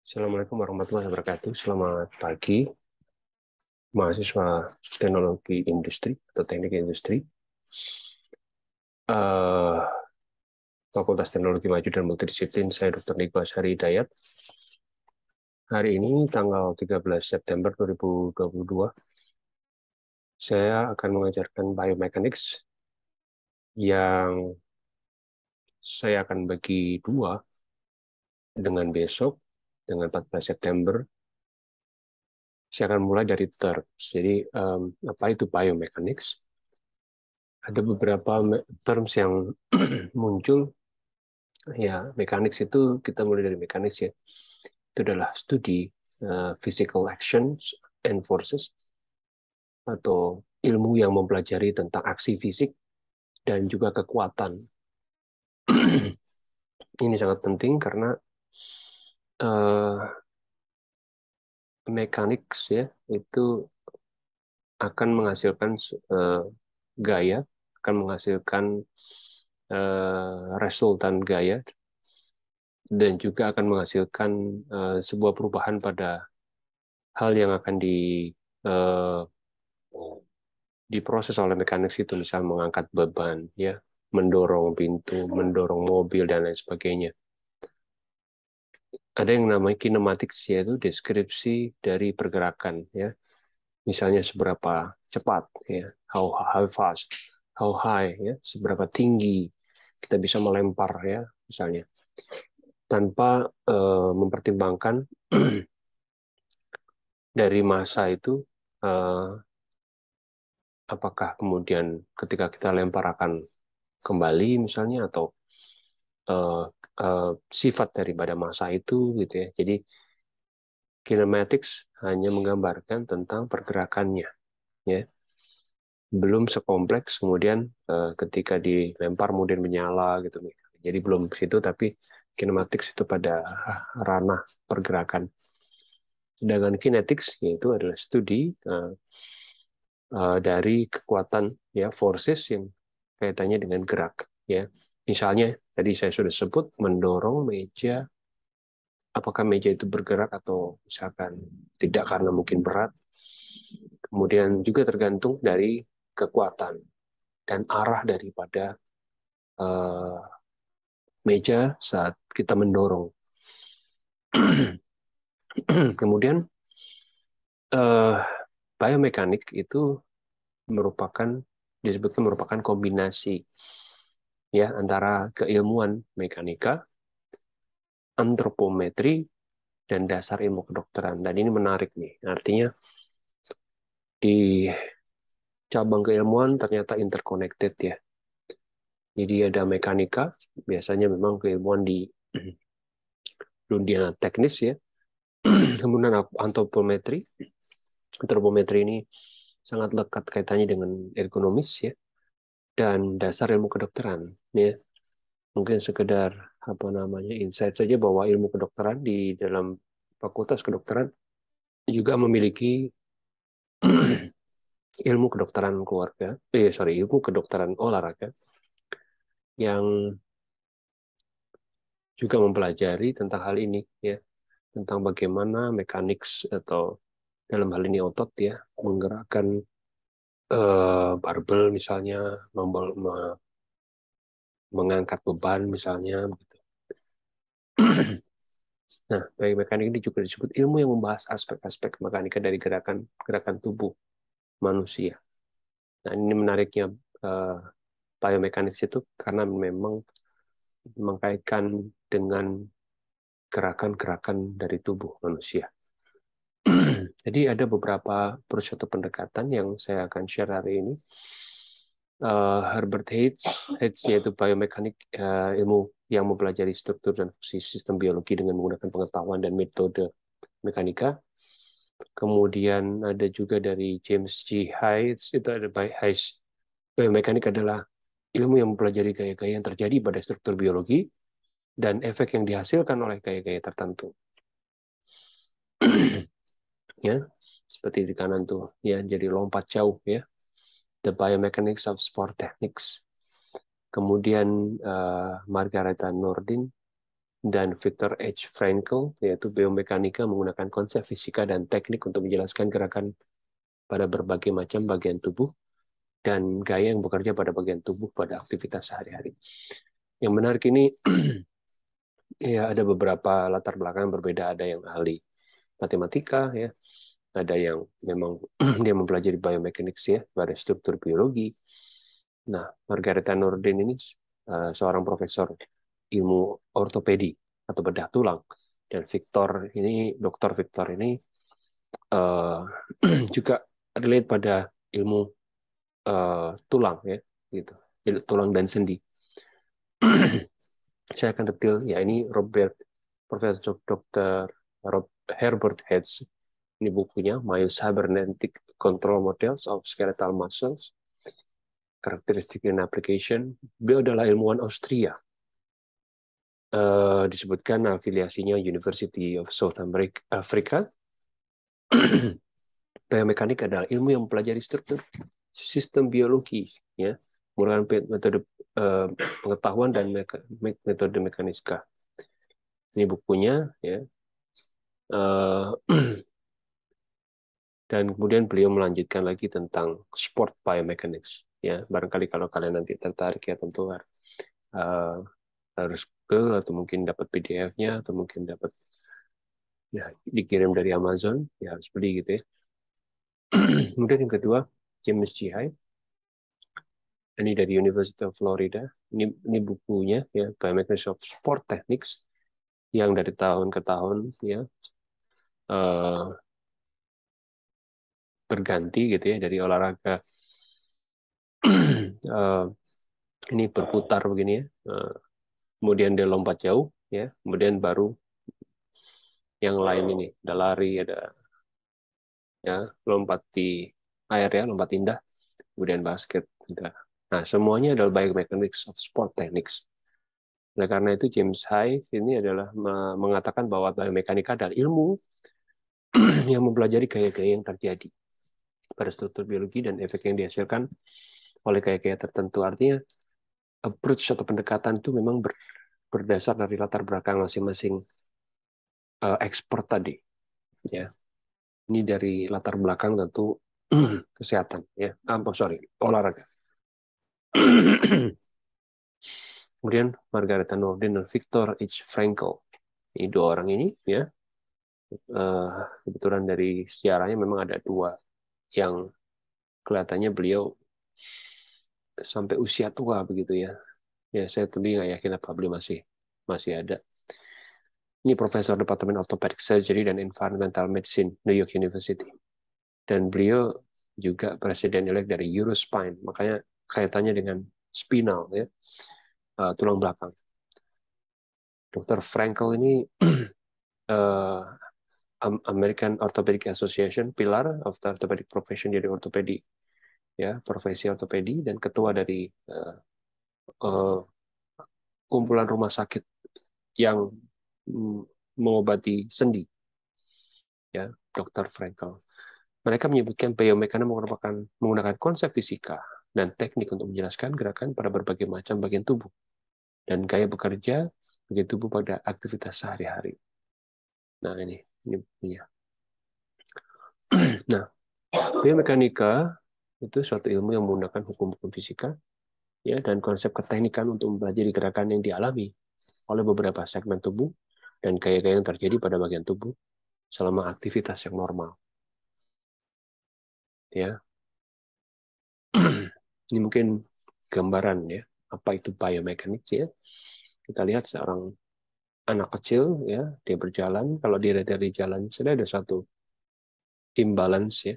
Assalamualaikum warahmatullahi wabarakatuh. Selamat pagi, mahasiswa teknologi industri atau teknik industri, Eh, Fakultas Teknologi Maju dan Multidisiplin. Saya Dr. Nikmas Hari Hidayat. Hari ini tanggal 13 September 2022, saya akan mengajarkan biomechanics yang saya akan bagi dua dengan besok, dengan 14 September. Saya akan mulai dari terms. Jadi, apa itu biomechanics? Ada beberapa terms yang muncul. Ya, mechanics itu kita mulai dari mechanics ya. Itu adalah studi physical actions and forces atau ilmu yang mempelajari tentang aksi fisik dan juga kekuatan. Ini sangat penting karena uh, mechanics ya itu akan menghasilkan gaya, akan menghasilkan resultan gaya dan juga akan menghasilkan sebuah perubahan pada hal yang akan uh, diproses oleh mekanik itu, misal mengangkat beban, ya, mendorong pintu, mendorong mobil dan lain sebagainya. Ada yang namanya kinematics, yaitu deskripsi dari pergerakan, ya, misalnya seberapa cepat, ya, how fast, how high, ya, seberapa tinggi kita bisa melempar, ya, misalnya, tanpa mempertimbangkan dari massa itu, eh, apakah kemudian ketika kita lempar akan kembali misalnya, atau eh, sifat daripada massa itu gitu ya. Jadi kinematics hanya menggambarkan tentang pergerakannya ya. Belum sekompleks kemudian ketika dilempar kemudian menyala gitu. Jadi belum situ, tapi kinematics itu pada ranah pergerakan. Sedangkan kinetics yaitu adalah studi dari kekuatan ya, forces yang kaitannya dengan gerak ya. Misalnya tadi saya sudah sebut mendorong meja, apakah meja itu bergerak atau misalkan tidak karena mungkin berat. Kemudian juga tergantung dari kekuatan dan arah daripada uh, meja saat kita mendorong. Kemudian uh, biomekanik itu merupakan disebutkan merupakan kombinasi ya antara keilmuan mekanika, antropometri, dan dasar ilmu kedokteran. Dan ini menarik nih. Artinya di cabang keilmuan ternyata interconnected ya. Jadi ada mekanika, biasanya memang keilmuan di dunia teknis ya. Kemudian antropometri. Antropometri ini sangat lekat kaitannya dengan ergonomis ya. Dan dasar ilmu kedokteran ya. Mungkin sekedar apa namanya insight saja bahwa ilmu kedokteran di dalam fakultas kedokteran juga memiliki ilmu kedokteran keluarga, ilmu kedokteran olahraga yang juga mempelajari tentang hal ini ya, tentang bagaimana mekanik atau dalam hal ini otot ya menggerakkan barbel misalnya, mengangkat beban misalnya begitu. Nah, dari mekanik ini juga disebut ilmu yang membahas aspek-aspek mekanika dari gerakan tubuh manusia. Nah, ini menariknya uh, biomekanik itu karena memang mengkaitkan dengan gerakan-gerakan dari tubuh manusia. Jadi ada beberapa prosedur pendekatan yang saya akan share hari ini. Herbert Hayes yaitu biomekanik, ilmu yang mempelajari struktur dan fungsi sistem biologi dengan menggunakan pengetahuan dan metode mekanika. Kemudian ada juga dari James G. Hayes, itu ada Hayes. Biomekanik adalah ilmu yang mempelajari gaya-gaya yang terjadi pada struktur biologi dan efek yang dihasilkan oleh gaya-gaya tertentu. Ya, seperti di kanan tuh ya, jadi lompat jauh ya, The Biomechanics of Sport Techniques. Kemudian Margareta Nordin dan Viktor H. Frankl, yaitu biomekanika menggunakan konsep fisika dan teknik untuk menjelaskan gerakan pada berbagai macam bagian tubuh dan gaya yang bekerja pada bagian tubuh pada aktivitas sehari-hari. Yang menarik ini, ya ada beberapa latar belakang berbeda. Ada yang ahli matematika, ya, ada yang memang dia mempelajari biomechanics, ya, pada struktur biologi. Nah, Margareta Nordin ini seorang profesor ilmu ortopedi atau bedah tulang, dan Dr. Victor ini uh, juga relate pada ilmu tulang, ya, gitu, tulang dan sendi. Saya akan detail, ya, ini Profesor Dr. Herbert Hedges. Ini bukunya Myocybernetic Control Models of Skeletal Muscles, Characteristic and Application. Beliau adalah ilmuwan Austria. Disebutkan afiliasinya University of South Africa. Biomekanik adalah ilmu yang mempelajari struktur sistem biologi, ya, menggunakan metode pengetahuan dan metode mekanika. Ini bukunya, ya. Dan kemudian beliau melanjutkan lagi tentang sport biomechanics, ya. Barangkali kalau kalian nanti tertarik, ya, tentu harus ke, atau mungkin dapat PDF-nya, atau mungkin dapat, ya, dikirim dari Amazon, ya, harus beli gitu, ya. Kemudian yang kedua, James G. Hyde, ini dari University of Florida. Ini bukunya, ya, Biomechanics of Sport Techniques, yang dari tahun ke tahun, ya, eh, berganti gitu, ya, dari olahraga eh, ini berputar begini, ya. Kemudian dia lompat jauh, ya, kemudian baru yang lain ini, ada lari, ada, ya, lompat di air, ya, lompat indah, kemudian basket juga. Nah, semuanya adalah biomechanics of sport techniques. Oleh karena itu James Hyde ini adalah mengatakan bahwa biomekanika adalah ilmu yang mempelajari gaya-gaya yang terjadi pada struktur biologi dan efek yang dihasilkan oleh gaya-gaya tertentu. Artinya approach atau pendekatan itu memang berdasar dari latar belakang masing-masing expert tadi, ya. Ini dari latar belakang tentu kesehatan, ya. Sorry, olahraga. Kemudian Margareta Nordin dan Viktor H. Frankl. Ini dua orang ini, ya, kebetulan dari sejarahnya memang ada dua yang kelihatannya beliau sampai usia tua begitu, ya. Ya, saya lebih nggak yakin apa beliau masih masih ada. Ini Profesor Departemen Orthopedic Surgery dan Environmental Medicine, New York University. Dan beliau juga presiden-elek dari Eurospine, makanya kaitannya dengan spinal, ya, tulang belakang. Dr. Frankel ini uh, American Orthopedic Association, pilar of the orthopedic profession, jadi ortopedi, ya, profesi ortopedi, dan ketua dari uh, kumpulan rumah sakit yang mengobati sendi, ya, Dr. Frankel. Mereka menyebutkan biomekanik menggunakan konsep fisika dan teknik untuk menjelaskan gerakan pada berbagai macam bagian tubuh dan gaya bekerja bagian tubuh pada aktivitas sehari-hari. Nah, ini punya. Nah, biomekanika itu suatu ilmu yang menggunakan hukum-hukum fisika, ya, dan konsep keteknikan untuk mempelajari gerakan yang dialami oleh beberapa segmen tubuh dan gaya-gaya yang terjadi pada bagian tubuh selama aktivitas yang normal, ya. Ini mungkin gambaran, ya, apa itu biomechanics, ya. Kita lihat seorang anak kecil, ya, dia berjalan, kalau dia dari jalan sudah ada satu imbalance, ya,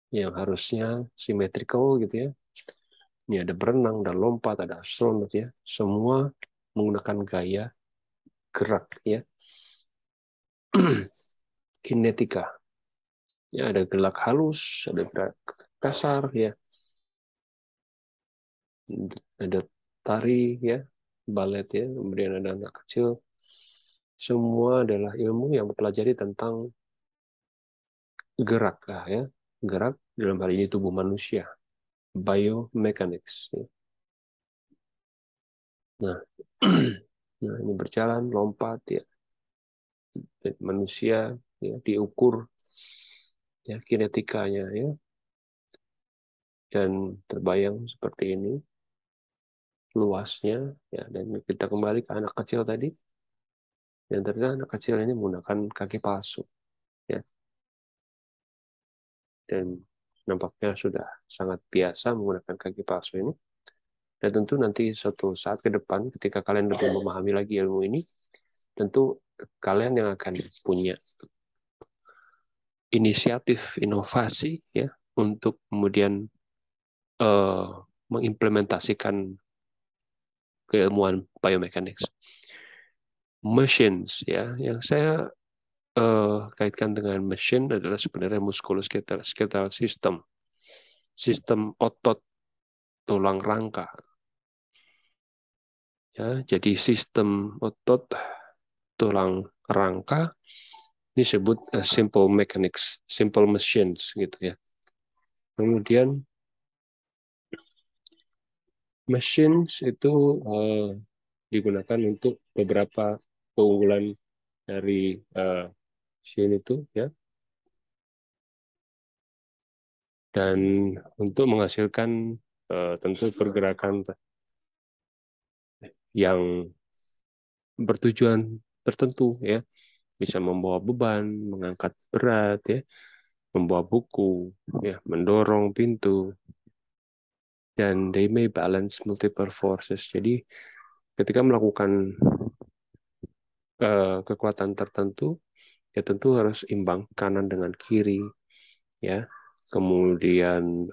yang harusnya symmetrical gitu, ya. Ini ada berenang, ada lompat, ada astronot, ya. Semua menggunakan gaya gerak, ya. Kinetika. Ya, ada gerak halus, ada gerak kasar, ya. Ada tari, ya, balet, ya. Kemudian ada anak kecil. Semua adalah ilmu yang mempelajari tentang gerak, ya. Gerak dalam hal ini tubuh manusia. Biomechanics, ya. Nah, Nah, ini berjalan, lompat ya, dan manusia ya diukur ya kinetikanya ya, dan terbayang seperti ini luasnya ya, dan kita kembali ke anak kecil tadi, yang ternyata anak kecil ini menggunakan kaki palsu ya, dan nampaknya sudah sangat biasa menggunakan kaki palsu ini. Dan tentu nanti suatu saat ke depan ketika kalian lebih memahami lagi ilmu ini, tentu kalian yang akan punya inisiatif inovasi ya untuk kemudian eh, mengimplementasikan keilmuan biomechanics. Machines ya, yang saya kaitkan dengan machine adalah sebenarnya musculoskeletal system, sistem otot tulang rangka ya. Jadi sistem otot tulang rangka disebut simple mechanics, simple machines gitu ya. Kemudian machines itu digunakan untuk beberapa keunggulan dari machine itu ya, dan untuk menghasilkan tentu pergerakan yang bertujuan tertentu ya, bisa membawa beban, mengangkat berat ya, membawa buku ya, mendorong pintu, dan they may balance multiple forces. Jadi ketika melakukan kekuatan tertentu ya, tentu harus imbang kanan dengan kiri ya, kemudian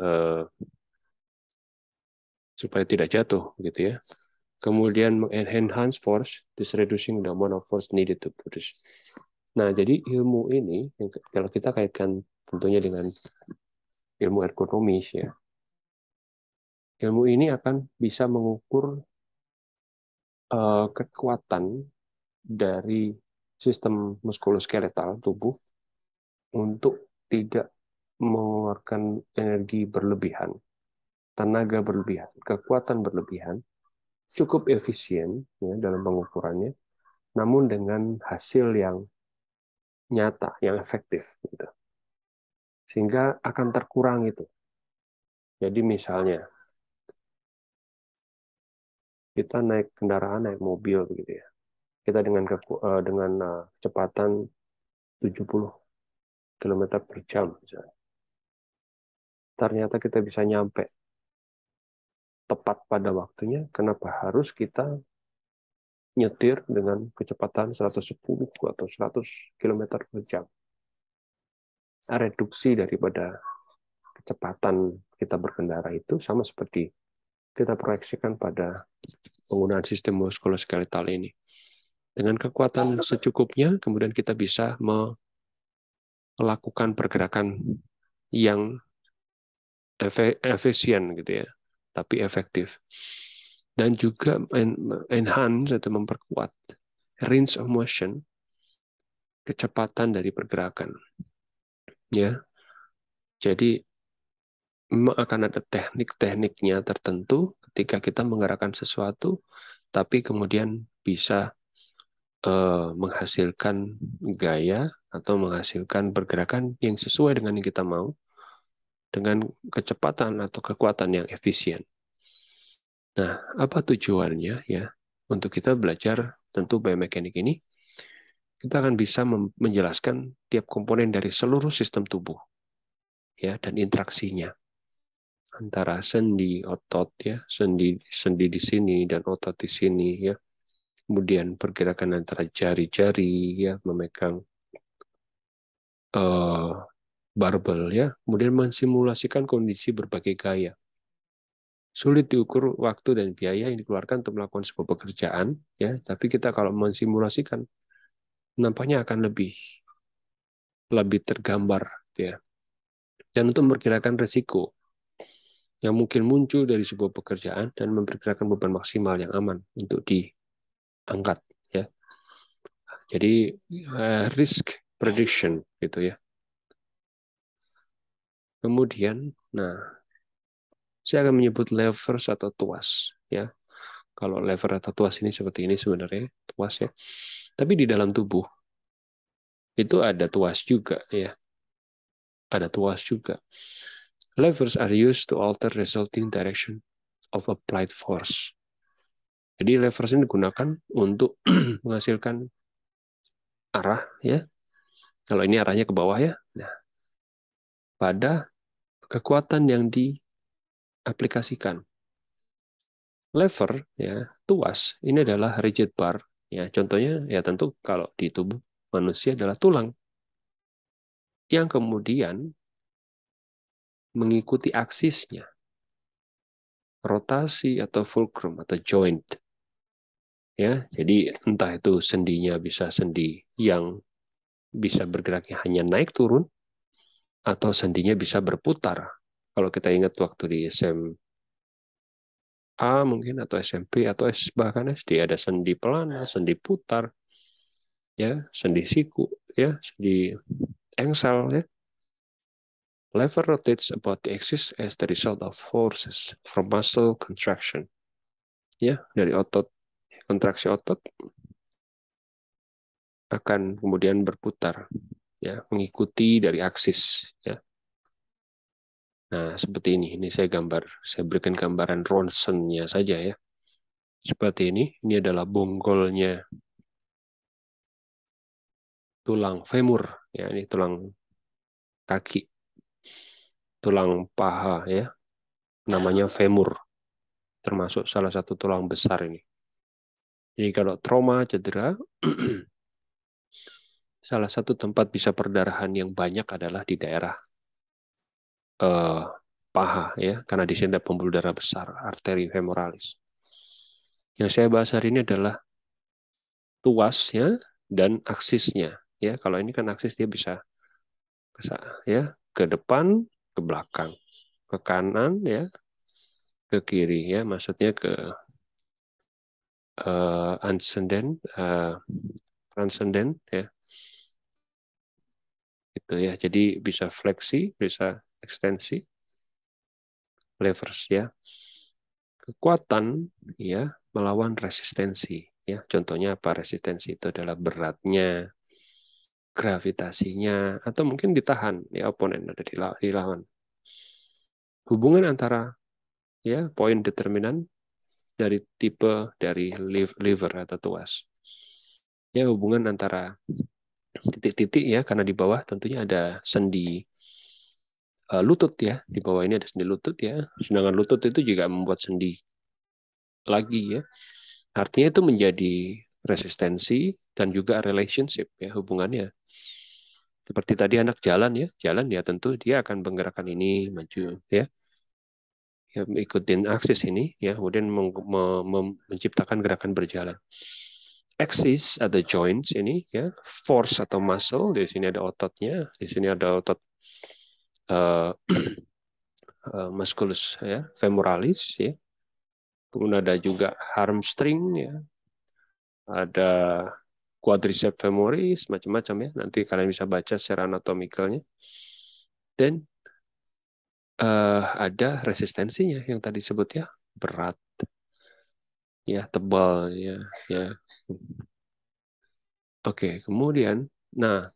supaya tidak jatuh gitu ya. Kemudian enhance force, this reducing the amount of force needed to produce. Nah, jadi ilmu ini kalau kita kaitkan tentunya dengan ilmu ergonomis ya, ilmu ini akan bisa mengukur kekuatan dari sistem muskuloskeletal tubuh untuk tidak mengeluarkan energi berlebihan, tenaga berlebihan, kekuatan berlebihan, cukup efisien ya dalam pengukurannya, namun dengan hasil yang nyata, yang efektif gitu. Sehingga akan terkurang itu. Jadi misalnya kita naik kendaraan, naik mobil begitu ya. Kita dengan kecepatan 70 km per jam misalnya. Ternyata kita bisa nyampe tepat pada waktunya. Kenapa harus kita nyetir dengan kecepatan 110 atau 100 km per jam? Reduksi daripada kecepatan kita berkendara itu sama seperti kita proyeksikan pada penggunaan sistem muskuloskeletal ini. Dengan kekuatan secukupnya, kemudian kita bisa melakukan pergerakan yang efisien gitu ya, tapi efektif. Dan juga enhance atau memperkuat range of motion, kecepatan dari pergerakan. Ya, jadi memang akan ada teknik-tekniknya tertentu ketika kita menggerakkan sesuatu, tapi kemudian bisa menghasilkan gaya atau menghasilkan pergerakan yang sesuai dengan yang kita mau, dengan kecepatan atau kekuatan yang efisien. Nah, apa tujuannya ya? Untuk kita belajar tentu biomekanik ini, kita akan bisa menjelaskan tiap komponen dari seluruh sistem tubuh ya, dan interaksinya antara sendi, otot ya, sendi sendi di sini dan otot di sini ya. Kemudian pergerakan antara jari-jari ya, memegang uh, barbel ya, kemudian mensimulasikan kondisi berbagai gaya. Sulit diukur waktu dan biaya yang dikeluarkan untuk melakukan sebuah pekerjaan ya, tapi kita kalau mensimulasikan nampaknya akan lebih lebih tergambar ya. Dan untuk memperkirakan risiko yang mungkin muncul dari sebuah pekerjaan dan memperkirakan beban maksimal yang aman untuk diangkat ya. Jadi risk prediction gitu ya. Kemudian, nah, saya akan menyebut levers atau tuas ya. Kalau lever atau tuas ini seperti ini sebenarnya, tuas ya. Tapi di dalam tubuh itu ada tuas juga ya, ada tuas juga. Levers are used to alter resulting direction of applied force. Jadi levers ini digunakan untuk menghasilkan arah ya. Kalau ini arahnya ke bawah ya. Nah, pada kekuatan yang diaplikasikan. Lever ya, tuas ini adalah rigid bar ya. Contohnya ya tentu kalau di tubuh manusia adalah tulang yang kemudian mengikuti aksisnya, rotasi atau fulcrum atau joint ya. Jadi entah itu sendinya bisa sendi yang bisa bergeraknya hanya naik turun atau sendinya bisa berputar. Kalau kita ingat waktu di SMA mungkin atau SMP atau bahkan SD ada sendi pelana, sendi putar, ya, sendi siku, ya, sendi engsel, ya. Lever rotates about the axis as the result of forces from muscle contraction. Ya, dari otot, kontraksi otot akan kemudian berputar, ya, mengikuti dari aksis, ya. Nah, seperti ini. Ini saya berikan gambaran ronsennya saja ya. Seperti ini adalah bonggolnya tulang femur, ya, ini tulang kaki, tulang paha ya, namanya femur, termasuk salah satu tulang besar ini. Jadi kalau trauma cedera, salah satu tempat bisa perdarahan yang banyak adalah di daerah eh, paha ya, karena di sini ada pembuluh darah besar, arteri femoralis. Yang saya bahas hari ini adalah tuasnya dan aksisnya. Ya, kalau ini kan aksis dia bisa ya ke depan, ke belakang, ke kanan ya, ke kiri ya, maksudnya ke ascendant, transcendent ya, itu ya. Jadi bisa fleksi, bisa ekstensi, levers ya. Kekuatan ya melawan resistensi ya. Contohnya apa? Resistensi itu adalah beratnya, gravitasinya, atau mungkin ditahan ya oponen ada di lawan. Hubungan antara ya poin determinan dari tipe dari lever atau tuas. Ya hubungan antara titik-titik ya, karena di bawah tentunya ada sendi lutut ya, di bawah ini ada sendi lutut ya, sedangkan lutut itu juga membuat sendi lagi ya, artinya itu menjadi resistensi dan juga relationship ya, hubungannya seperti tadi anak jalan ya tentu dia akan menggerakkan ini maju ya ikutin aksis ini ya, kemudian menciptakan gerakan berjalan. Axis atau joints ini ya, force atau muscle, di sini ada ototnya, di sini ada otot uh, musculus ya, femoralis ya. Kemudian ada juga hamstring ya, ada quadriceps femoris, macam-macam ya. Nanti kalian bisa baca secara anatomikalnya. Dan ada resistensinya yang tadi sebut ya, berat ya, tebal ya, ya. Oke, kemudian, nah,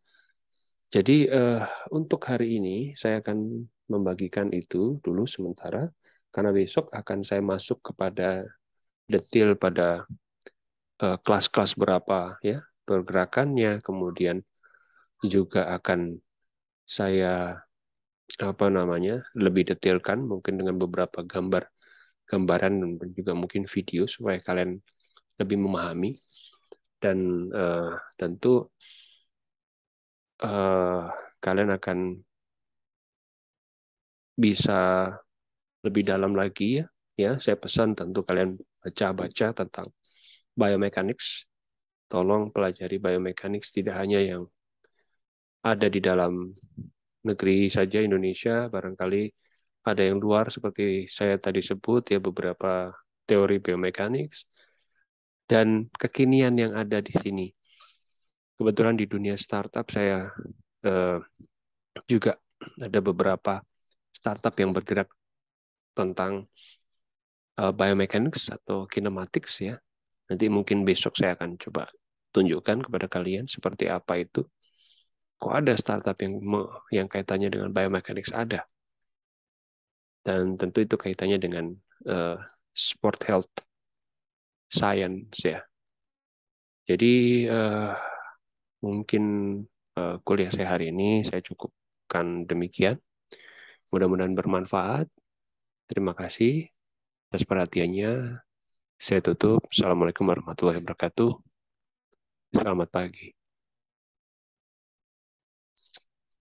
jadi untuk hari ini saya akan membagikan itu dulu sementara, karena besok akan saya masuk kepada detail pada kelas-kelas berapa ya pergerakannya, kemudian juga akan saya apa namanya lebih detailkan mungkin dengan beberapa gambaran dan juga mungkin video supaya kalian lebih memahami dan tentu uh, kalian akan bisa lebih dalam lagi ya. Ya, saya pesan tentu kalian baca-baca tentang biomechanics. Tolong pelajari biomechanics tidak hanya yang ada di dalam negeri saja Indonesia, barangkali ada yang luar seperti saya tadi sebut ya beberapa teori biomechanics dan kekinian yang ada di sini. Kebetulan di dunia startup saya eh, juga ada beberapa startup yang bergerak tentang biomechanics atau kinematics ya. Nanti mungkin besok saya akan coba tunjukkan kepada kalian seperti apa itu. Kok ada startup yang kaitannya dengan biomechanics ada. Dan tentu itu kaitannya dengan uh, sport health science ya. Jadi mungkin kuliah saya hari ini saya cukupkan demikian. Mudah-mudahan bermanfaat. Terima kasih atas perhatiannya. Saya tutup. Assalamualaikum warahmatullahi wabarakatuh. Selamat pagi.